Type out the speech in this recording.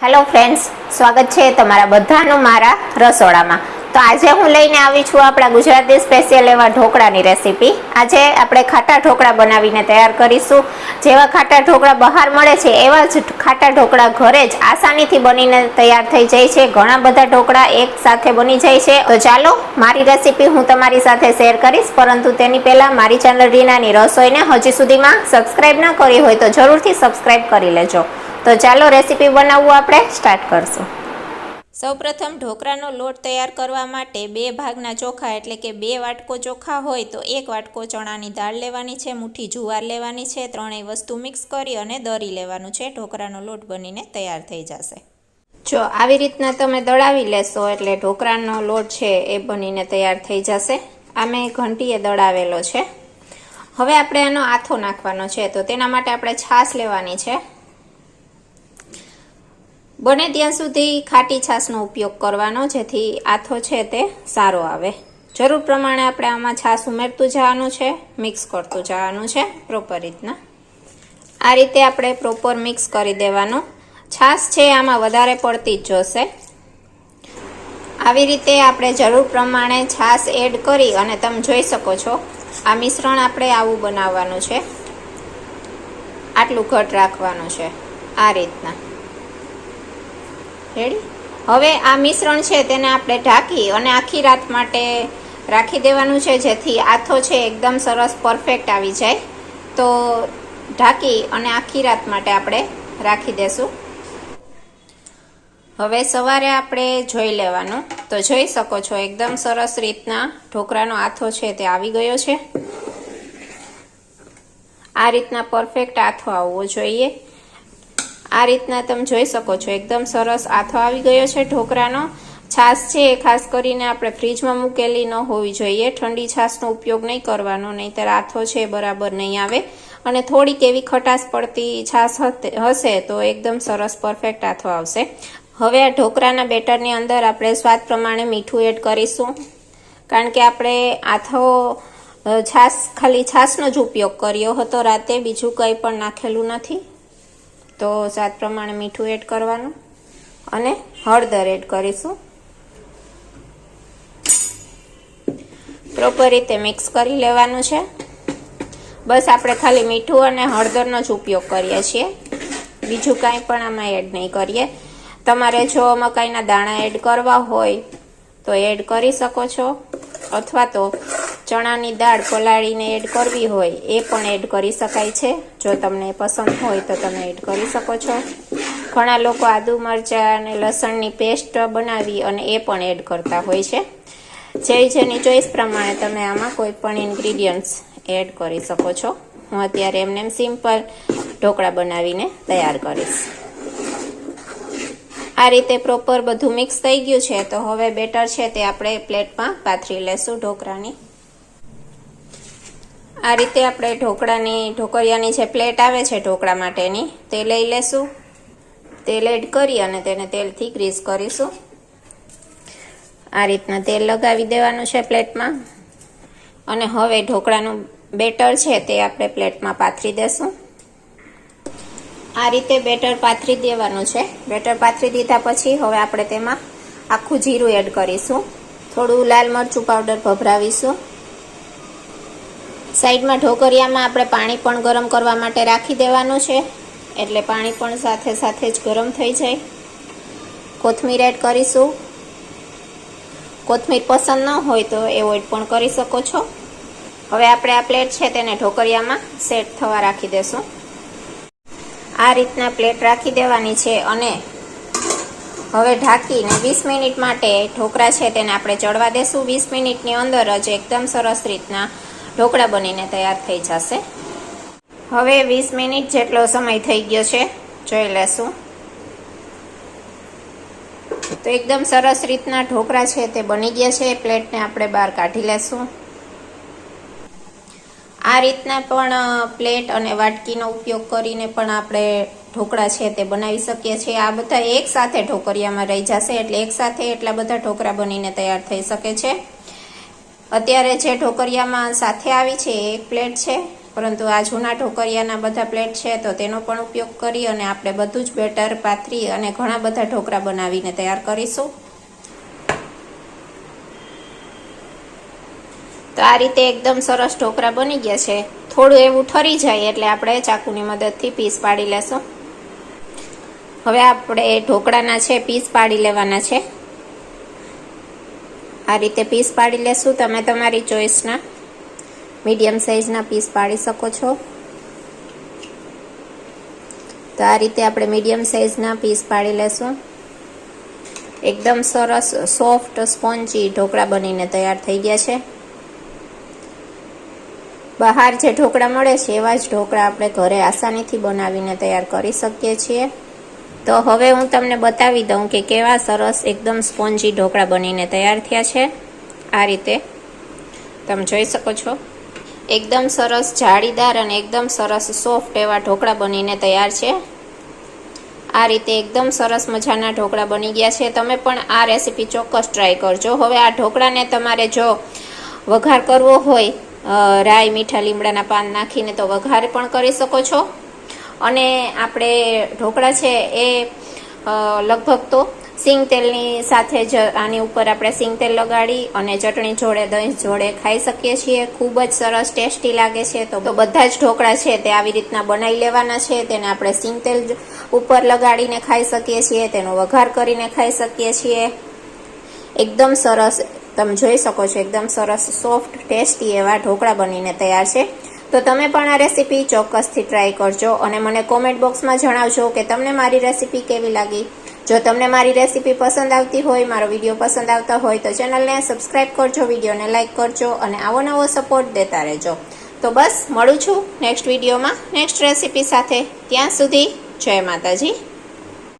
Hello friends, સ્વાગત છે તમારા બધાનું મારા રસોડામાં। તો આજે હું લઈને આવી છું આપણા ગુજરાતી સ્પેશિયલ એવા ઢોકળાની રેસીપી। આજે આપણે ખાટા ઢોકળા બનાવીને તૈયાર કરીશું। જેવા ખાટા ઢોકળા બહાર મળે છે એવા જ ખાટા ઢોકળા ઘરે જ આસાનીથી બનીને તૈયાર થઈ જાય છે। ઘણા બધા ઢોકળા એક સાથે બની જાય છે। તો ચાલો મારી રેસીપી હું તમારી સાથે શેર કરીશ, પરંતુ તેની પહેલા મારી ચેનલ રીનાની રસોઈને હજી સુધીમાં સબસ્ક્રાઇબ ન કરી હોય તો જરૂરથી સબસ્ક્રાઇબ કરી લેજો। તો ચાલો રેસીપી બનાવવું આપણે સ્ટાર્ટ કરશું। સૌપ્રથમ ઢોકળાનો લોટ તૈયાર કરવા માટે 2 ભાગના ચોખા એટલે કે 2 વાટકો ચોખા હોય તો 1 વાટકો ચણાની દાળ લેવાની છે, મુઠ્ઠી જુવાર લેવાની છે, ત્રણેય વસ્તુ મિક્સ કરી અને દળી લેવાનું છે। ઢોકળાનો લોટ બનીને તૈયાર થઈ જશે। જો આવી રીતના તમે દળાવી લેશો એટલે ઢોકળાનો લોટ છે એ બનીને તૈયાર થઈ જશે। આ મેં ઘંટીએ દળાવેલો છે। હવે આપણે આનો આથો નાખવાનો છે, તો તેના માટે આપણે છાશ લેવાની છે। બને ત્યાં સુધી ખાટી છાશનો ઉપયોગ કરવાનો, જેથી આથો છે તે સારો આવે। જરૂર પ્રમાણે આપણે આમાં છાશ ઉમેરતું જવાનું છે, મિક્સ કરતું જવાનું છે પ્રોપર રીતના। આ રીતે આપણે પ્રોપર મિક્સ કરી દેવાનું। છાશ છે આમાં વધારે પડતી જ જોશે। આવી રીતે આપણે જરૂર પ્રમાણે છાશ એડ કરી અને તમે જોઈ શકો છો આ મિશ્રણ આપણે આવું બનાવવાનું છે, આટલું ઘટ રાખવાનું છે આ રીતના। રેડી। હવે આ મિશ્રણ છે તેને આપણે ઢાંકી અને આખી રાત માટે રાખી દેવાનું છે, જેથી આથો છે એકદમ સરસ પરફેક્ટ આવી જાય। તો ઢાંકી અને આખી રાત માટે આપણે રાખી દેશું। હવે સવારે આપણે જોઈ લેવાનું, તો જોઈ શકો છો એકદમ સરસ રીતના ઢોકળાનો આથો છે તે આવી ગયો છે। આ રીતના પરફેક્ટ આથો આવવો જોઈએ। આ રીતના તમે જોઈ શકો છો એકદમ સરસ આથો આવી ગયો છે ઢોકળાનો। છાશ છે ખાસ કરીને આપણે ફ્રીજમાં મૂકેલી ન હોવી જોઈએ, ઠંડી છાશનો ઉપયોગ નહીં કરવાનો, નહીંતર આથો છે બરાબર નહીં આવે। અને થોડીક એવી ખટાશ પડતી છાશ હશે તો એકદમ સરસ પરફેક્ટ આથો આવશે। હવે આ ઢોકળાના બેટરની અંદર આપણે સ્વાદ પ્રમાણે મીઠું એડ કરીશું, કારણ કે આપણે આથો છાશ ખાલી છાશનો જ ઉપયોગ કર્યો હતો રાતે, બીજું કંઈ પણ નાખેલું નથી। તો સ્વાદ પ્રમાણે મીઠું એડ કરવાનું અને હળદર એડ કરીશું। પ્રોપર રીતે મિક્સ કરી લેવાનું છે। બસ આપણે ખાલી મીઠું અને હળદરનો જ ઉપયોગ કરીએ છીએ, બીજું કાંઈ પણ આમાં એડ નહીં કરીએ। તમારે જો મકાઈના દાણા એડ કરવા હોય તો એડ કરી શકો છો, અથવા તો ચણાની દાળ પલાળીને એડ કરવી હોય એ પણ એડ કરી શકાય છે। જો તમને પસંદ હોય તો તમે એડ કરી શકો છો। ઘણા લોકો આદુ મરચાં અને લસણની પેસ્ટ બનાવી અને એ પણ એડ કરતા હોય છે। જેની ચોઈસ પ્રમાણે તમે આમાં કોઈ પણ ઇન્ગ્રીડિયન્ટ્સ એડ કરી શકો છો। હું અત્યારે એમને સિમ્પલ ઢોકળા બનાવીને તૈયાર કરીશ। આ રીતે પ્રોપર બધું મિક્સ થઈ ગયું છે, તો હવે બેટર છે તે આપણે પ્લેટમાં પાથરી લેશું ઢોકળાની। આ રીતે આપણે ઢોકળિયાની જે પ્લેટ આવે છે ઢોકળા માટેની તે લઈ લેશું। તેલ એડ કરી અને તેને તેલથી ગ્રીસ કરીશું। આ રીતના તેલ લગાવી દેવાનું છે પ્લેટમાં, અને હવે ઢોકળાનું બેટર છે તે આપણે પ્લેટમાં પાથરી દેશું। આ રીતે બેટર પાથરી દેવાનું છે। બેટર પાથરી દીધા પછી હવે આપણે તેમાં આખું જીરું એડ કરીશું, થોડું લાલ મરચું પાવડર ભભરાવીશું। સાઈડમાં ઢોકળિયામાં આપણે પાણી પણ ગરમ કરવા માટે રાખી દેવાનું છે, એટલે પાણી પણ સાથે સાથે જ ગરમ થઈ જાય। કોથમીર એડ કરીશું। કોથમીર પસંદ ન હોય તો એવોઇડ પણ કરી શકો છો। હવે આપણે આ પ્લેટ છે તેને ઢોકળિયામાં સેટ થવા રાખી દેશું। આ રીતના પ્લેટ રાખી દેવાની છે અને હવે ઢાંકીને 20 મિનિટ માટે ઢોકળા છે તેને આપણે ચડવા દેશું। 20 મિનિટની અંદર જ એકદમ સરસ રીતના ઢોકળા બનીને તૈયાર થઈ જશે। હવે 20 મિનિટ જેટલો સમય થઈ ગયો છે, જોઈ લેશું। તો એકદમ સરસ રીતના ઢોકળા છે તે બની ગયા છે। પ્લેટને આપણે બહાર કાઢી લેશું। આ રીતના પણ પ્લેટ અને વાટકીનો ઉપયોગ કરીને પણ આપણે ઢોકળા છે તે બનાવી શકીએ છીએ। આ બધા એક સાથે ઢોકળિયામાં રહી જશે, એટલે એક સાથે એટલા બધા ઢોકળા બનીને તૈયાર થઈ શકે છે। અત્યારે જે ઢોકળિયામાં સાથે આવી છે એક પ્લેટ છે, પરંતુ આ જૂના ઢોકળિયાના બધા પ્લેટ છે તો તેનો પણ ઉપયોગ કરી અને આપણે બધું જ બેટર પાથરી અને ઘણા બધા ઢોકળા બનાવીને તૈયાર કરીશું. તો આ રીતે એકદમ સરસ ઢોકળા બની ગયા છે. થોડું એવું ઠરી જાય એટલે આપણે ચાકુની મદદથી પીસ પાડી લેશું. હવે આપણે ઢોકળાના છે પીસ પાડી લેવાના છે. આ રીતે પીસ પાડી લેશું. તમે તમારી ચોઈસના મીડિયમ સાઈઝના પીસ પાડી શકો છો. તો આ રીતે આપણે મીડિયમ સાઈઝના પીસ પાડી લેશું. એકદમ સરસ સોફ્ટ સ્પોન્જી ઢોકળા બનીને તૈયાર થઈ ગયા છે. બહાર જે ઢોકળા મળે છે એવા જ ઢોકળા આપણે ઘરે આસાનીથી બનાવીને તૈયાર કરી શકીએ છીએ. તો હવે હું તમને બતાવી દઉં કે કેવા સરસ એકદમ સ્પોન્જી ઢોકળા બનીને તૈયાર થયા છે. આ રીતે તમે જોઈ શકો છો. એકદમ સરસ જાળીદાર અને એકદમ સરસ સોફ્ટ એવા ઢોકળા બનીને તૈયાર છે. આ રીતે એકદમ સરસ મજાના ઢોકળા બની ગયા છે. તમે પણ આ રેસીપી ચોક્કસ ટ્રાય કરજો. હવે આ ઢોકળાને તમારે જો વઘાર કરવો હોય રાઈ મીઠા લીમડાના પાન નાખીને તો વઘાર પણ કરી શકો છો. અને આપણે ઢોકળા છે એ લગભગ તો સિંગ તેલની સાથે જ આની ઉપર આપણે સિંગ તેલ લગાડી અને ચટણી જોડે દહીં જોડે ખાઈ શકીએ છીએ. ખૂબ જ સરસ ટેસ્ટી લાગે છે. તો બધા જ ઢોકળા છે તે આવી રીતના બનાવી લેવાના છે. તેને આપણે સિંગ તેલ ઉપર લગાડીને ખાઈ શકીએ છીએ, તેનો વઘાર કરીને ખાઈ શકીએ છીએ. એકદમ સરસ તમે જોઈ શકો છો, એકદમ સરસ સોફ્ટ ટેસ્ટી એવા ઢોકળા બનીને તૈયાર છે. તો તમે પણ આ રેસીપી ચોક્કસથી ટ્રાય કરજો અને મને કોમેન્ટ બોક્સમાં જણાવજો કે તમને મારી રેસીપી કેવી લાગી. જો તમને મારી રેસીપી પસંદ આવતી હોય, મારો વિડીયો પસંદ આવતા હોય તો ચેનલને સબસ્ક્રાઈબ કરજો, વિડીયોને લાઇક કરજો અને આવો નવો સપોર્ટ દેતા રહેજો. તો બસ મળું છું નેક્સ્ટ વિડીયોમાં નેક્સ્ટ રેસીપી સાથે. ત્યાં સુધી જય માતાજી.